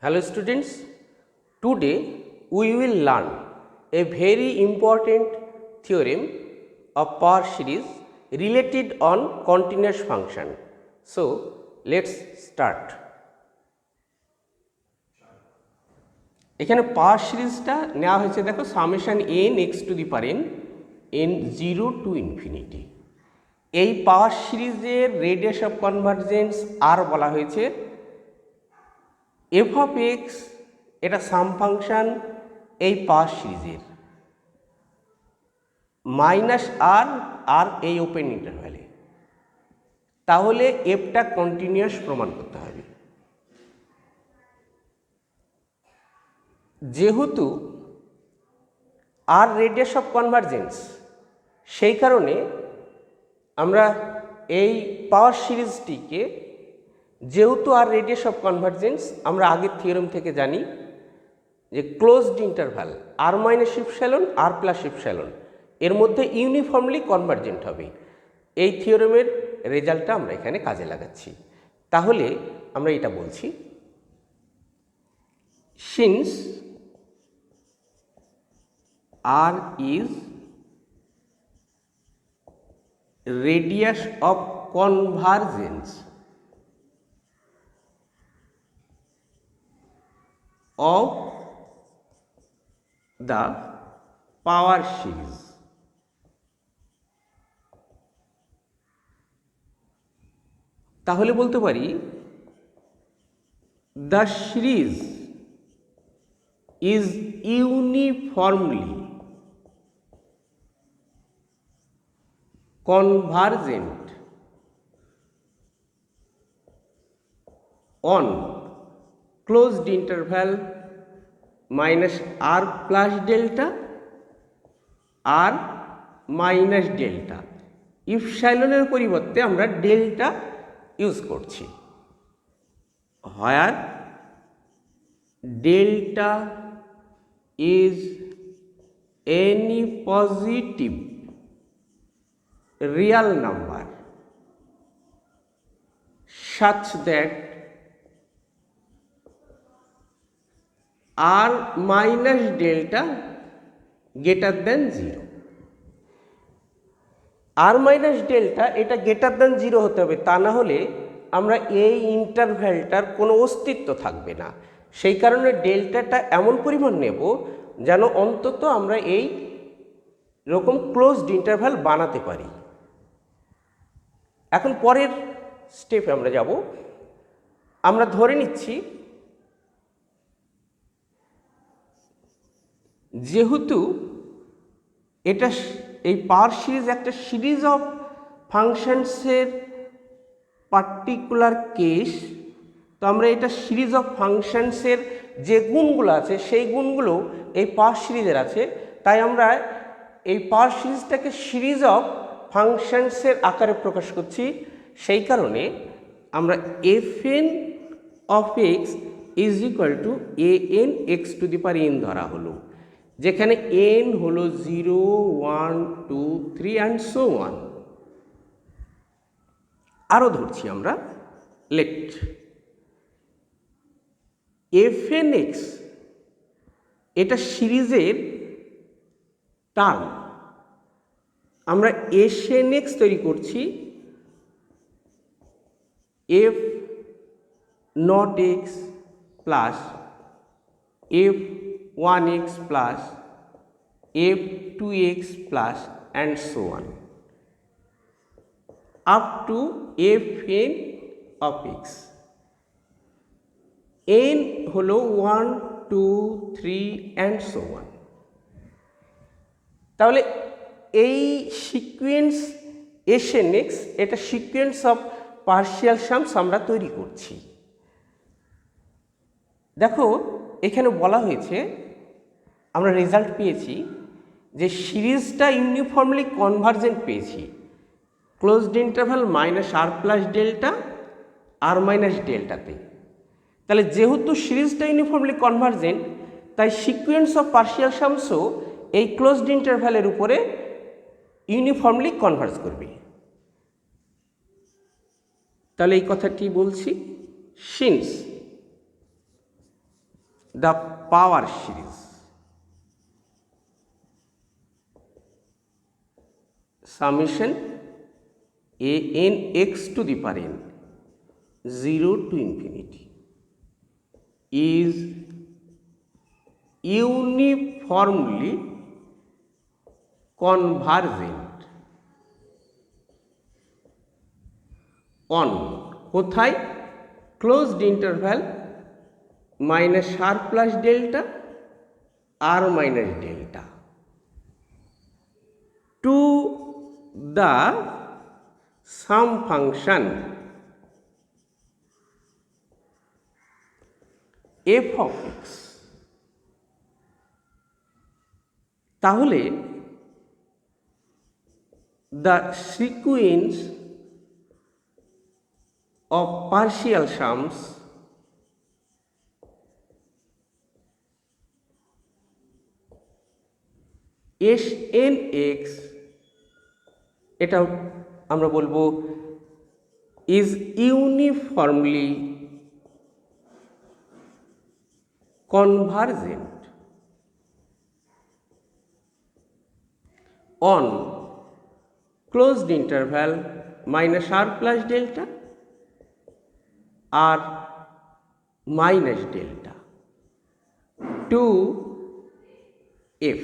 Hello students, today we will learn a very important theorem of power series related on continuous function. So let's start. এখানে পাওয়ার সিরিজটা নেওয়া হয়েছে, দেখো summation n x to the power n 0 to infinity. এই পাওয়ার সিরিজের radius of convergence আর বলা হয়েছে F of x, এটা সাম ফাংশন এই পাওয়ার সিরিজের মাইনাস আর আর এই ওপেন ইন্টারভ্যালে, তাহলে এফটা কন্টিনিউয়াস প্রমাণ করতে হবে। যেহেতু আর রেডিয়াস অফ কনভারজেন্স, সেই কারণে আমরা এই পাওয়ার সিরিজটিকে, যেহেতু আর রেডিয়াস অফ কনভারজেন্স, আমরা আগের থিওরেম থেকে জানি যে ক্লোজড ইন্টারভ্যাল আর মাইনাস ইপসিলন আর প্লাস ইপসিলন এর মধ্যে ইউনিফর্মলি কনভারজেন্ট হবে। এই থিওরেমের রেজাল্টটা আমরা এখানে কাজে লাগাচ্ছি। তাহলে আমরা এটা বলছি, since R is radius of convergence of the power series, তাহলে বলতে পারি the series is uniformly convergent on closed interval minus r plus delta r minus delta, ইপসিলনের পরিবর্তে আমরা ডেল্টা ইউজ করছি, where delta is any positive real number such that r minus delta greater than 0. r minus delta এটা greater than 0 হতে হবে, তা না হলে আমরা এই ইন্টারভ্যালটার কোনো অস্তিত্ব থাকবে না। সেই কারণে ডেল্টাটা এমন পরিমাণ নেব যেন অন্তত আমরা এই রকম ক্লোজড ইন্টারভ্যাল বানাতে পারি। এখন পরের স্টেপে আমরা যাব। আমরা ধরে নিচ্ছি যেহেতু এটা এই পাওয়ার সিরিজ একটা সিরিজ অফ ফাংশনসের পার্টিকুলার কেস, তো আমরা এটা সিরিজ অফ ফাংশনসের যে গুণগুলো আছে সেই গুণগুলো এই পাওয়ার সিরিজের আছে, তাই আমরা এই পাওয়ার সিরিজটাকে সিরিজ অফ ফাংশনসের আকারে প্রকাশ করছি। সেই কারণে আমরা F N of x is equal two A N x to the power N ধরা হলো, যেখানে এন হলো 0, 1, 2, 3 অ্যান্ড সো ওয়ান। আরও ধরছি আমরা, লেট এফ এন এক্স এটা সিরিজের টার্ম, আমরা এস এন এক্স তৈরি করছি F not x plus F 1x plus F 2x plus and so one up to F N of x. N হলো 1, 2, 3 and so one. তাহলে এই sequence S n x, এটা sequence of partial Shams আমরা তৈরি করছি। দেখো এখানে বলা হয়েছে, আমরা রেজাল্ট পেয়েছি যে সিরিজটা ইউনিফর্মলি কনভারজেন্ট পেয়েছি, closed interval minus r plus delta r minus ডেল্টাতে। তাহলে যেহেতু সিরিজটা ইউনিফর্মলি কনভারজেন্ট, তাই সিকোয়েন্স অফ পার্শিয়াল সামসও এই ক্লোজড ইন্টারভ্যালের উপরে ইউনিফর্মলি কনভার্জ করবে। তাহলে এই কথাটি বলছি, since the power series summation a n x to the power n 0 to infinity is uniformly convergent on কোথায় closed interval minus r plus delta r minus delta to the sum function f of x। তাহলে the sequence of partial sums Snx, এটা আমরা বলবো is uniformly convergent on closed interval minus r plus delta r minus delta to f।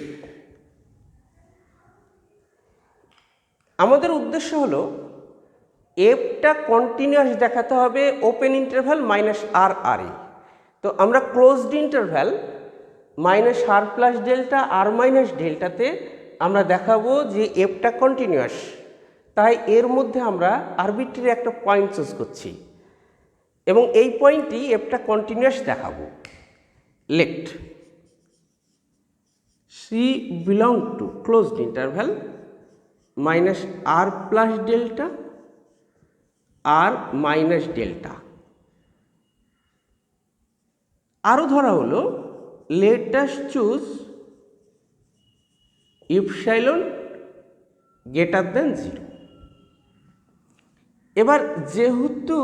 আমাদের উদ্দেশ্য হলো এফটা continuous দেখাতে হবে open interval minus r r এ। তো আমরা closed interval minus r plus delta r minus ডেল্টাতে আমরা দেখাবো যে এফটা কন্টিনিউয়াস, তাই এর মধ্যে আমরা আরবিট্রারি একটা পয়েন্ট চুজ করছি এবং এই পয়েন্টটি এফটা কন্টিনিউয়াস দেখাবো। Let c belong to closed interval minus r plus delta r minus delta. আরও ধরা হলো let us choose epsilon greater than 0। এবার যেহেতু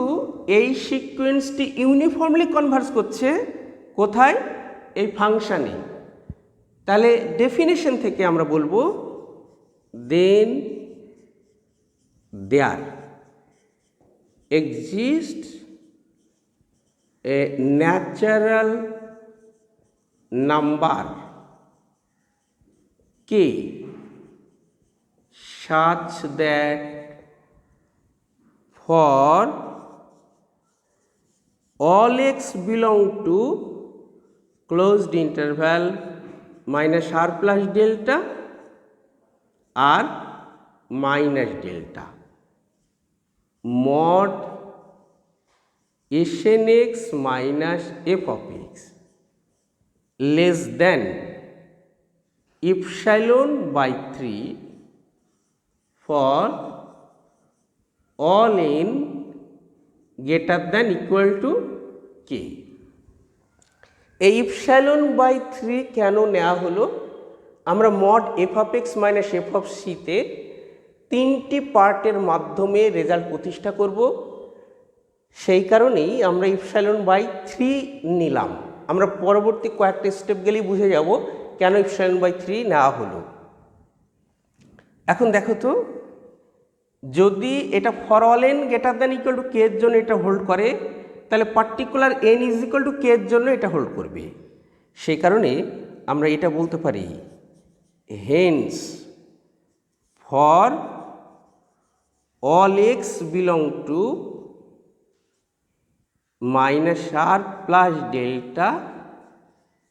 এই সিকোয়েন্সটি ইউনিফর্মলি কনভার্জ করছে কোথায়, এই ফাংশানে, তাহলে ডেফিনেশন থেকে আমরা বলবো দেন দেয়ার exists a natural number k such that for all x belong to closed interval minus r plus delta r minus delta mod Snx minus f of x less than epsilon by 3 for all n greater than equal to k। এই epsilon by 3 কেন নেওয়া হলো, আমরা mod f of x minus f of সিতে 3টি পার্টের মাধ্যমে result প্রতিষ্ঠা করব, সেই কারণেই আমরা ইপসাইলন বাই 3 নিলাম। আমরা পরবর্তী কয়েকটা স্টেপ গেলেই বুঝে যাব কেন ইপসাইলন বাই 3 নেওয়া হলো। এখন দেখো তো, যদি এটা for all n greater than equal to k এর জন্য এটা হোল্ড করে, তাহলে particular n is equal to k এর জন্য এটা হোল্ড করবে। সেই কারণে আমরা এটা বলতে পারি hence for all x belong to minus r plus delta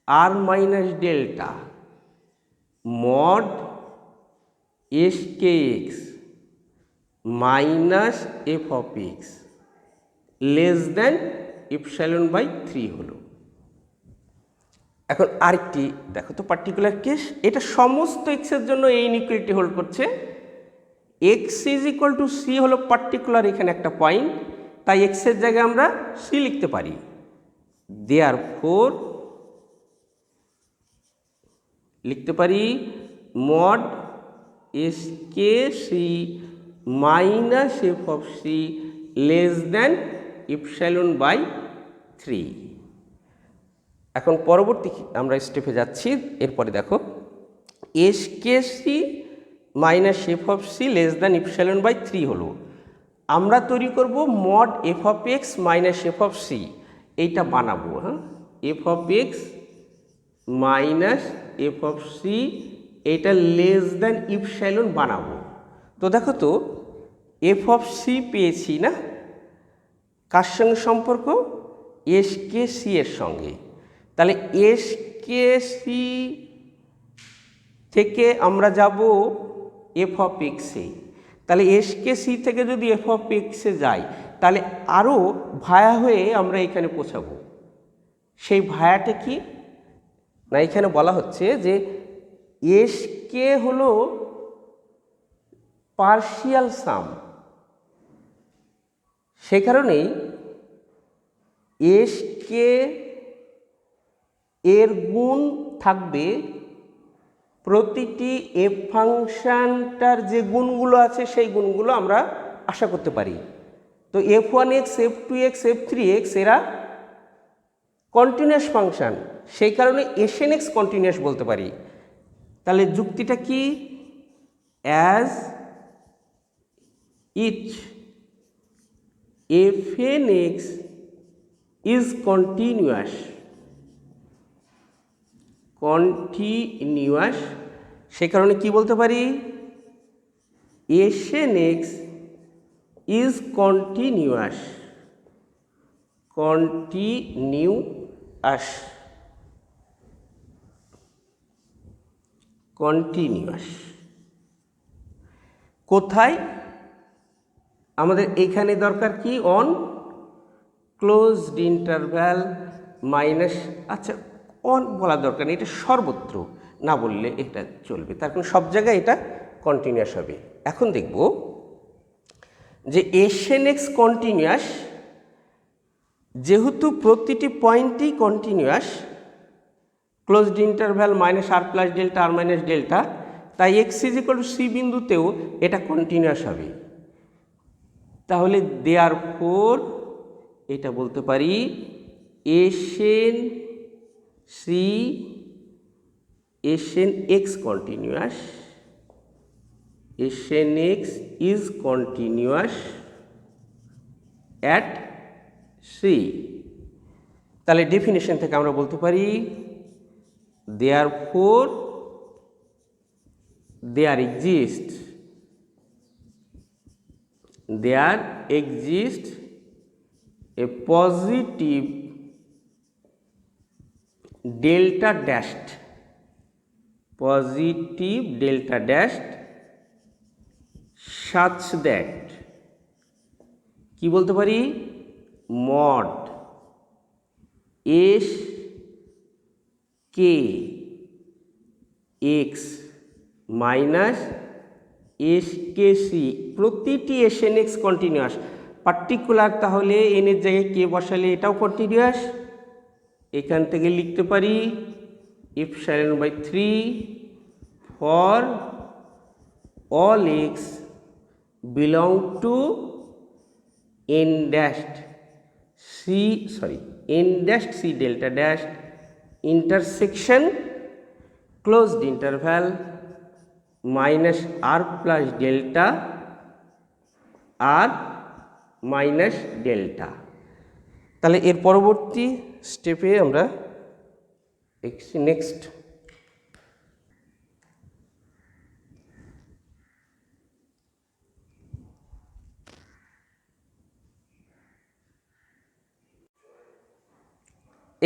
r minus delta mod s k x minus f of x less than epsilon by 3 হলো। এখন আরেকটি দেখো তো পার্টিকুলার কেস, এটা সমস্ত এক্সের জন্য এই ইনইকুয়ালিটি হোল্ড করছে। X is equal to c হলো পার্টিকুলার এখানে একটা পয়েন্ট, তাই এক্সের জায়গায় আমরা সি লিখতে পারি। দেয়ারফোর লিখতে পারি mod s k c minus f of c less than epsilon by 3। এখন পরবর্তী আমরা স্টেপে যাচ্ছি। এরপরে দেখো s k c minus f of c less than epsilon by 3 হলো। আমরা তৈরি করব mod f of x minus f of c, এইটা বানাবো। হ্যাঁ, f of x minus f of c এইটা লেস দ্যান ইপসাইলন বানাবো। তো দেখো তো এফ অফ সি পেয়েছি না, কার সঙ্গে সম্পর্ক? এস কে সি এর সঙ্গে। তাহলে এস কে সি থেকে আমরা যাব এফ অফ এক্সে। তাহলে এস কে সি থেকে যদি এফ অফ এক্সে যাই তাহলে আরও ভায়া হয়ে আমরা এখানে পৌঁছাবো। সেই ভায়াটা কি না, এখানে বলা হচ্ছে যে এস কে হলো পার্শিয়াল সাম, সে কারণেই এস কে এর গুণ থাকবে প্রতিটি এফ ফাংশনটার যে গুণগুলো আছে সেই গুণগুলো আমরা আশা করতে পারি। তো f one x, f two x, f three x এরা কন্টিনিউয়াস ফাংশন, সেই কারণে এস এন এক্স কন্টিনিউয়াস বলতে পারি। তাহলে যুক্তিটা কি? As each f n x is continuous, continuous, সে কারণে কি বলতে পারি? S n x is continuous, continuous, continuous. কোথায়? আমাদের এখানে দরকার কি? অন ক্লোজড ইন্টারভ্যাল মাইনাস, আচ্ছা অন বলা দরকার নেই, এটা সর্বত্র না বললে এটা চলবে, তার কারণ সব জায়গায় এটা কন্টিনিউয়াস হবে। এখন দেখব যে এস এন এক্স কন্টিনিউয়াস, যেহেতু প্রতিটি পয়েন্টই continuous, closed interval minus r plus delta r minus delta, তাই x is equal to c বিন্দুতেও এটা কন্টিনিউয়াস হবে। তাহলে দেয়ারফোর এটা বলতে পারি s n c, s n x continuous, s n x is continuous at c. তাহলে definition থেকে আমরা বলতে পারি therefore there exists a positive delta dashed, positive delta dashed such that কি বলতে পারি? mod s k x minus s k c, প্রতিটি s n x continuous, particular তাহলে এন এর জায়গায় কে বসালে এটাও কন্টিনিউয়াস। এখান থেকে লিখতে পারি epsilon by 3 for all x belong to n dashed c, sorry n dashed c delta dashed intersection closed interval minus r plus delta r minus delta. তাহলে এর পরবর্তী স্টেপে আমরা নেক্সট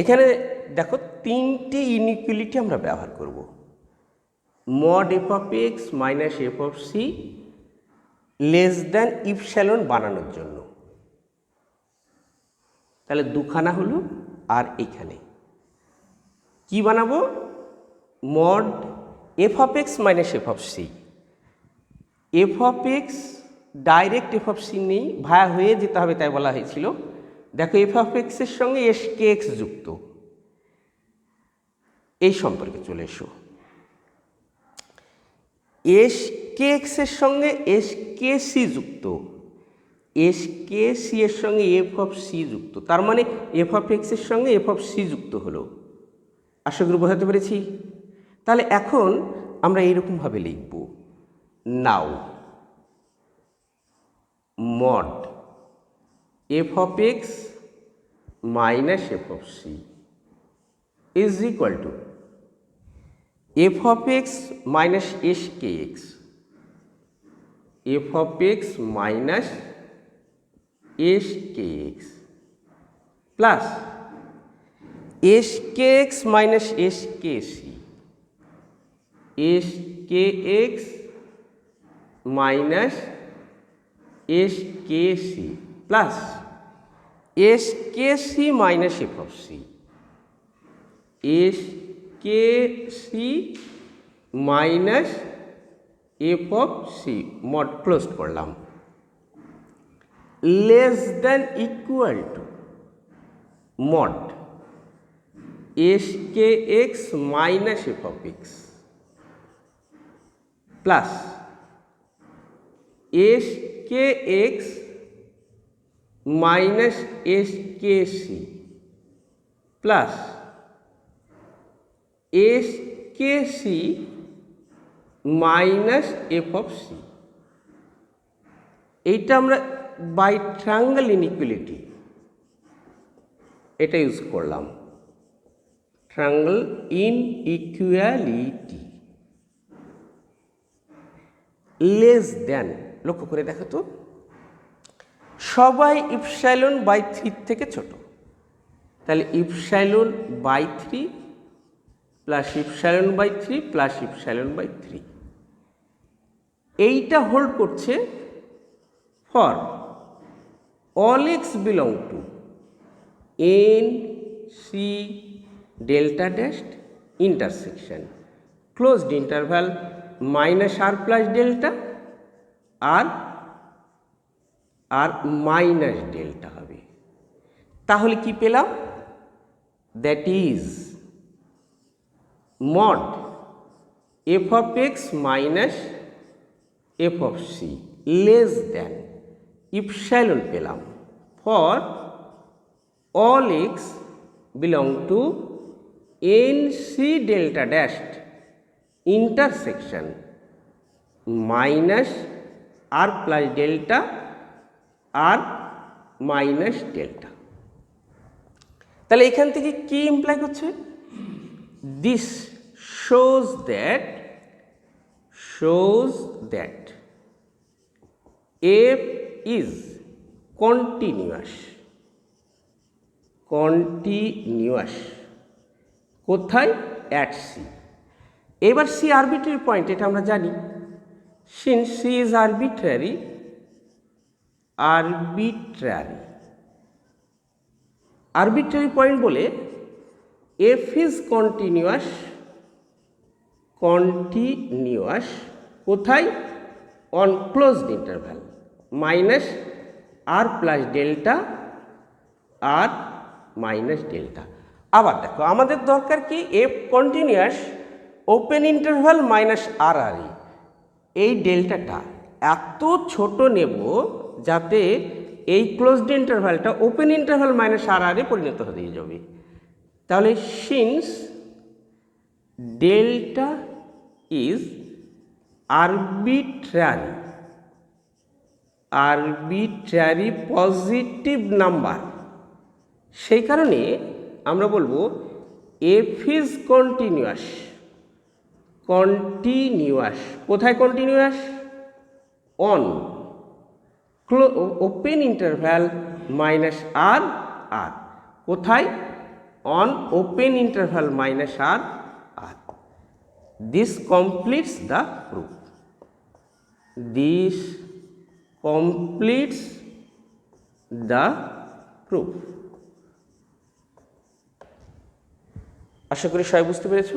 এখানে দেখো তিনটি ইনইকুয়ালিটি আমরা ব্যবহার করব। Mod f of x minus f of c less than epsilon বানানোর জন্য। তাহলে দুখানা হলো, আর এখানে কি বানাবো? Mod f of x minus f of c. F of x direct f of c নেই, ভায়া হয়ে যেতে হবে, তাই বলা হয়েছিল। দেখো এফ অফ এক্সের সঙ্গে এস কে এক্স যুক্ত, এই সম্পর্কে চলে এসো। এস কে এক্সের সঙ্গে এস কে সি যুক্ত, এস কে সি এর সঙ্গে এফ অফ সি যুক্ত, তার মানে এফ অফ এক্সের সঙ্গে এফ অফ সি যুক্ত হলো। আশা করি বোঝাতে পেরেছি। তাহলে এখন আমরা এইরকমভাবে লিখব, now mod f of x minus f of c is equal to f of x minus s k x, f of x minus s k x plus s k x minus s k c, s k x minus s k c plus s k c minus f of c, s k c minus f of c mod close করলাম, less than equal to mod s k x minus f of x plus s k x minus s k c plus s k c minus f of c. এইটা আমরা by triangle inequality এটা use করলাম, triangle inequality less than. লক্ষ্য করে দেখো তো, সবাই epsilon by 3 থেকে ছোট, তাহলে epsilon by 3 plus epsilon by 3 plus epsilon by 3 এইটা হোল্ড করছে for all x belong to n c delta dashed intersection closed interval minus r plus delta r minus delta হবে। তাহলে কি পেলাম? That is mod f of x minus f of c less than epsilon পেলাম for all x belong to n c delta dashed intersection minus r plus delta r minus delta. তাহলে এখান থেকে কি imply করছে? This shows that f is continuous কোথায়? at c। এবার c arbitrary point, এটা আমরা জানি। since c is arbitrary point বলে f is continuous কোথায়? On closed interval minus r plus delta r minus delta. আবার দেখো, আমাদের দরকার কি? F continuous open interval minus r r ই। এই ডেল্টাটা এত ছোট নেব যাতে এই ক্লোজড ইন্টারভ্যালটা open interval minus r r এ পরিণত হয়ে যাবে। তাহলে since delta is arbitrary positive number, সেই কারণে আমরা বলবো এফ ইজ কন্টিনিউয়াস। কোথায় continuous? On open interval minus r r. কোথায়? On open interval minus r r. This completes the proof. আশা করি সবাই বুঝতে পেরেছো।